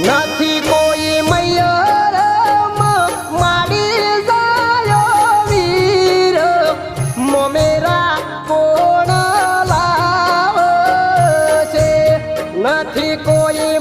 નથી કોઈ મૈયર માડી જાયો વીર મોમેરા કોણ લાવે છે નથી કોઈ